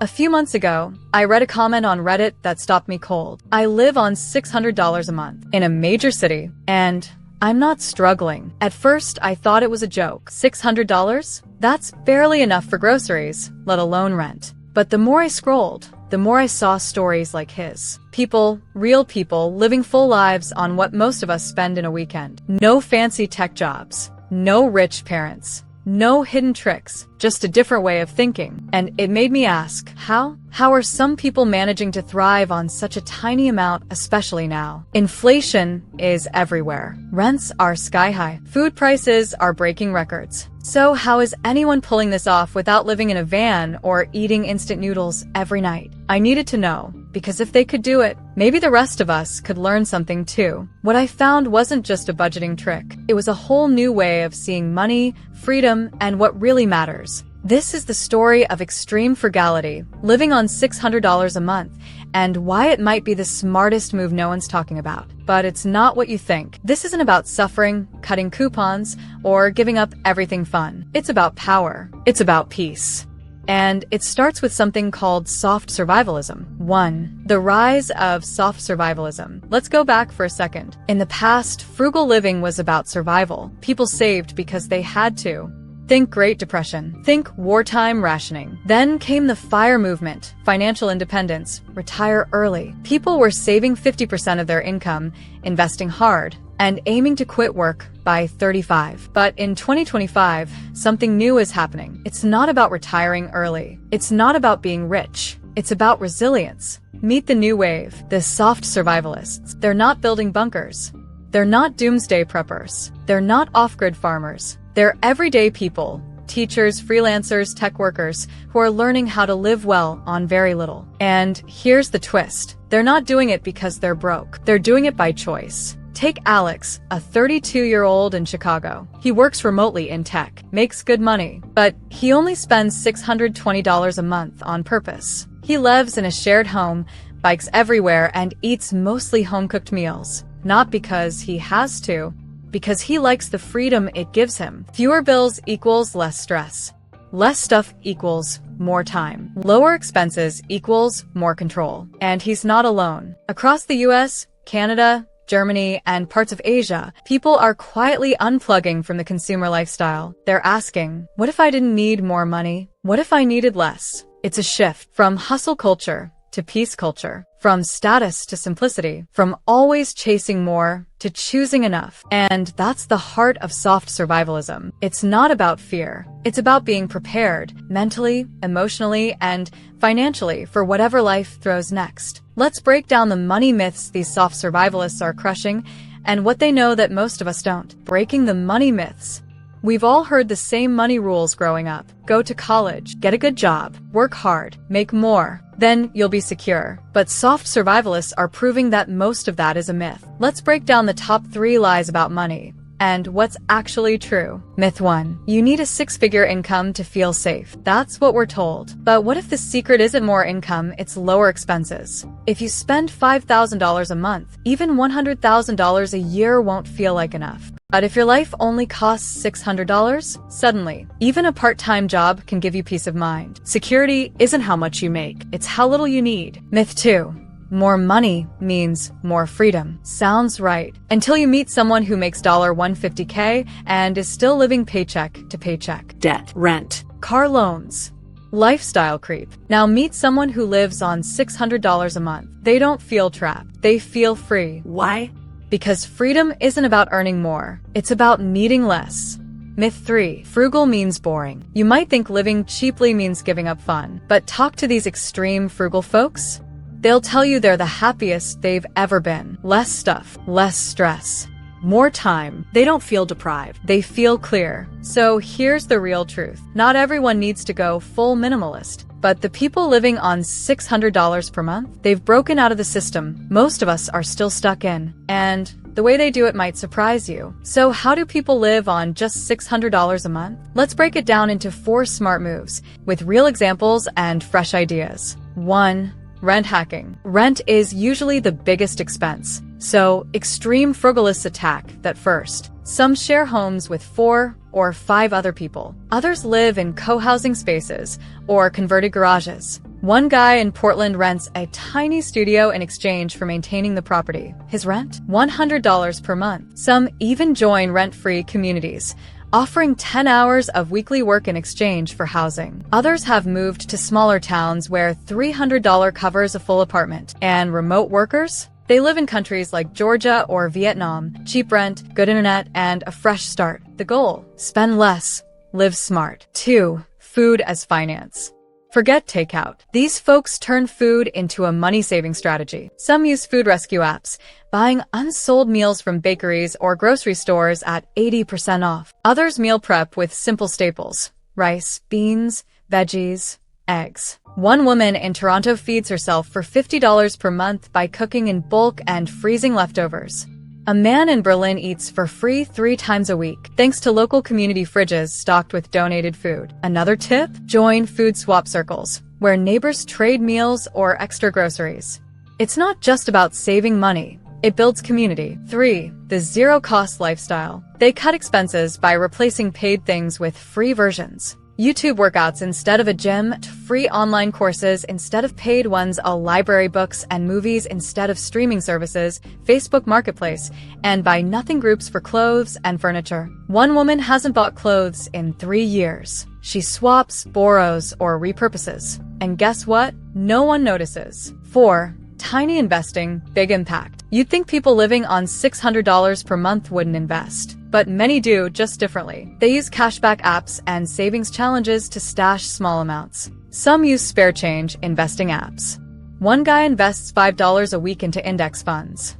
A few months ago, I read a comment on Reddit that stopped me cold. I live on $600 a month in a major city, and I'm not struggling. At first, I thought it was a joke. $600? That's barely enough for groceries, let alone rent. But the more I scrolled, the more I saw stories like his. People, real people, living full lives on what most of us spend in a weekend. No fancy tech jobs. No rich parents. No hidden tricks, just a different way of thinking. And it made me ask, how? How are some people managing to thrive on such a tiny amount, especially now? Inflation is everywhere. Rents are sky high. Food prices are breaking records. So how is anyone pulling this off without living in a van or eating instant noodles every night? I needed to know, because if they could do it, maybe the rest of us could learn something too. What I found wasn't just a budgeting trick. It was a whole new way of seeing money, freedom, and what really matters. This is the story of extreme frugality, living on $600 a month, and why it might be the smartest move no one's talking about. But it's not what you think. This isn't about suffering, cutting coupons, or giving up everything fun. It's about power. It's about peace. And it starts with something called soft survivalism. 1. The rise of soft survivalism. Let's go back for a second. In the past, frugal living was about survival. People saved because they had to. Think Great Depression. Think wartime rationing. Then came the FIRE movement, financial independence, retire early. People were saving 50% of their income, investing hard, and aiming to quit work by 35. But in 2025, something new is happening. It's not about retiring early. It's not about being rich. It's about resilience. Meet the new wave, the soft survivalists. They're not building bunkers. They're not doomsday preppers. They're not off-grid farmers. They're everyday people, teachers, freelancers, tech workers, who are learning how to live well on very little. And here's the twist. They're not doing it because they're broke. They're doing it by choice. Take Alex, a 32-year-old in Chicago. He works remotely in tech, makes good money, but he only spends $620 a month on purpose. He lives in a shared home, bikes everywhere, and eats mostly home-cooked meals. Not because he has to, because he likes the freedom it gives him. Fewer bills equals less stress. Less stuff equals more time. Lower expenses equals more control. And he's not alone. Across the US, Canada, Germany, and parts of Asia, people are quietly unplugging from the consumer lifestyle. They're asking, what if I didn't need more money? What if I needed less? It's a shift from hustle culture to peace culture, from status to simplicity, from always chasing more to choosing enough. And that's the heart of soft survivalism. It's not about fear. It's about being prepared, mentally, emotionally, and financially for whatever life throws next. Let's break down the money myths these soft survivalists are crushing and what they know that most of us don't. Breaking the money myths. We've all heard the same money rules growing up. Go to college, get a good job, work hard, make more. Then you'll be secure. But soft survivalists are proving that most of that is a myth. Let's break down the top 3 lies about money and what's actually true. Myth 1. You need a 6-figure income to feel safe. That's what we're told. But what if the secret isn't more income, it's lower expenses? If you spend $5,000 a month, even $100,000 a year won't feel like enough. But if your life only costs $600, suddenly, even a part-time job can give you peace of mind. Security isn't how much you make, it's how little you need. Myth 2. More money means more freedom. Sounds right. Until you meet someone who makes $150K and is still living paycheck to paycheck. Debt, rent, car loans, lifestyle creep. Now meet someone who lives on $600 a month. They don't feel trapped. They feel free. Why? Because freedom isn't about earning more. It's about needing less. Myth 3. Frugal means boring. You might think living cheaply means giving up fun, but talk to these extreme frugal folks. They'll tell you they're the happiest they've ever been. Less stuff, less stress, more time. They don't feel deprived. They feel clear. So here's the real truth. Not everyone needs to go full minimalist. But the people living on $600 per month, they've broken out of the system most of us are still stuck in. And the way they do it might surprise you. So how do people live on just $600 a month? Let's break it down into 4 smart moves with real examples and fresh ideas. 1. Rent hacking. Rent is usually the biggest expense. So extreme frugalists attack that first. Some share homes with 4 or 5 other people. Others live in co-housing spaces or converted garages. One guy in Portland rents a tiny studio in exchange for maintaining the property. His rent? $100 per month. Some even join rent-free communities, offering 10 hours of weekly work in exchange for housing. Others have moved to smaller towns where $300 covers a full apartment. And remote workers? They live in countries like Georgia or Vietnam. Cheap rent, good internet, and a fresh start. The goal? Spend less, live smart. 2. Food as finance. Forget takeout. These folks turn food into a money-saving strategy. Some use food rescue apps, buying unsold meals from bakeries or grocery stores at 80% off. Others meal prep with simple staples: rice, beans, veggies, eggs. One woman in Toronto feeds herself for $50 per month by cooking in bulk and freezing leftovers. A man in Berlin eats for free 3 times a week, thanks to local community fridges stocked with donated food. Another tip? Join food swap circles, where neighbors trade meals or extra groceries. It's not just about saving money. It builds community. 3. The zero-cost lifestyle. They cut expenses by replacing paid things with free versions. YouTube workouts instead of a gym, to free online courses instead of paid ones, a library, books and movies instead of streaming services, Facebook Marketplace, and buy nothing groups for clothes and furniture. One woman hasn't bought clothes in 3 years. She swaps, borrows, or repurposes. And guess what? No one notices. 4. Tiny investing, big impact. You'd think people living on $600 per month wouldn't invest. But many do, just differently. They use cashback apps and savings challenges to stash small amounts. Some use spare change investing apps. One guy invests $5 a week into index funds.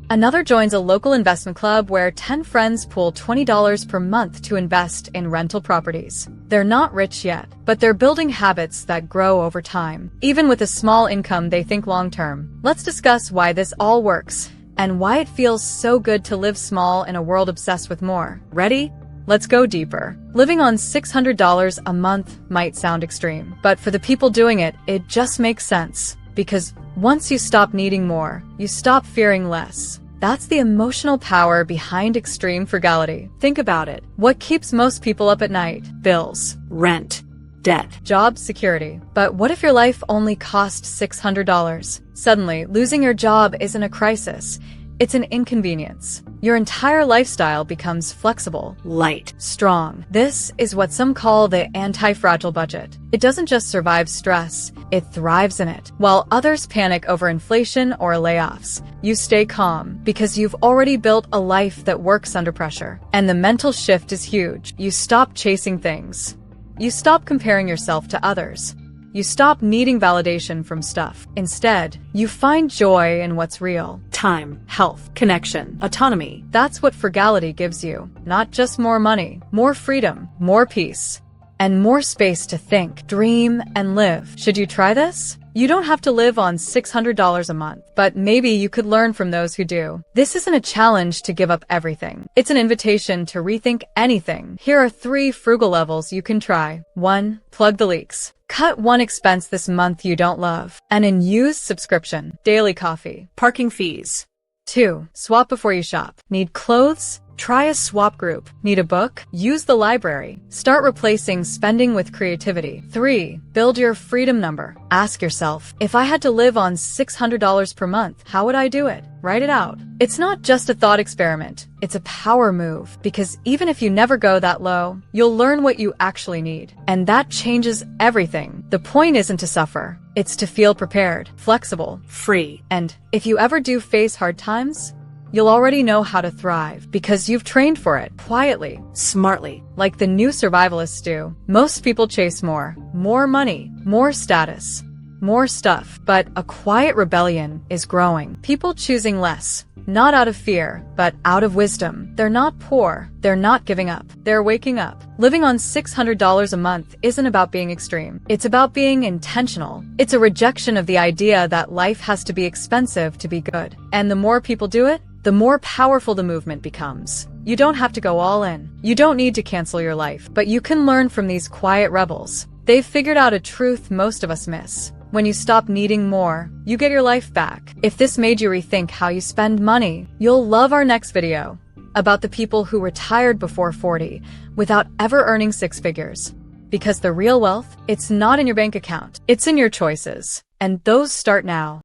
Another joins a local investment club where 10 friends pool $20 per month to invest in rental properties. They're not rich yet, but they're building habits that grow over time. Even with a small income, they think long-term. Let's discuss why this all works and why it feels so good to live small in a world obsessed with more. Ready? Let's go deeper. Living on $600 a month might sound extreme, but for the people doing it, it just makes sense. Because once you stop needing more, you stop fearing less. That's the emotional power behind extreme frugality. Think about it. What keeps most people up at night? Bills, rent, debt, job security. But what if your life only cost $600? Suddenly, losing your job isn't a crisis. It's an inconvenience. Your entire lifestyle becomes flexible, light, strong. This is what some call the antifragile budget. It doesn't just survive stress, it thrives in it. While others panic over inflation or layoffs, you stay calm because you've already built a life that works under pressure. And the mental shift is huge. You stop chasing things. You stop comparing yourself to others. You stop needing validation from stuff. Instead, you find joy in what's real. Time, health, connection, autonomy. That's what frugality gives you. Not just more money, more freedom, more peace, and more space to think, dream, and live. Should you try this? You don't have to live on $600 a month, but maybe you could learn from those who do. This isn't a challenge to give up everything. It's an invitation to rethink anything. Here are 3 frugal levels you can try. 1. Plug the leaks. Cut one expense this month you don't love. An unused subscription, daily coffee, parking fees. 2. Swap before you shop. Need clothes? Try a swap group. Need a book? Use the library. Start replacing spending with creativity. 3. Build your freedom number. Ask yourself, if I had to live on $600 per month, how would I do it? Write it out. It's not just a thought experiment. It's a power move, because even if you never go that low, you'll learn what you actually need. And that changes everything. The point isn't to suffer. It's to feel prepared, flexible, free. And if you ever do face hard times, you'll already know how to thrive because you've trained for it quietly, smartly, like the new survivalists do. Most people chase more money, more status, more stuff, but a quiet rebellion is growing. People choosing less, not out of fear, but out of wisdom. They're not poor. They're not giving up. They're waking up. Living on $600 a month isn't about being extreme. It's about being intentional. It's a rejection of the idea that life has to be expensive to be good. And the more people do it, the more powerful the movement becomes. You don't have to go all in. You don't need to cancel your life, but you can learn from these quiet rebels. They've figured out a truth most of us miss. When you stop needing more, you get your life back. If this made you rethink how you spend money, you'll love our next video about the people who retired before 40 without ever earning 6 figures. Because the real wealth, it's not in your bank account. It's in your choices. And those start now.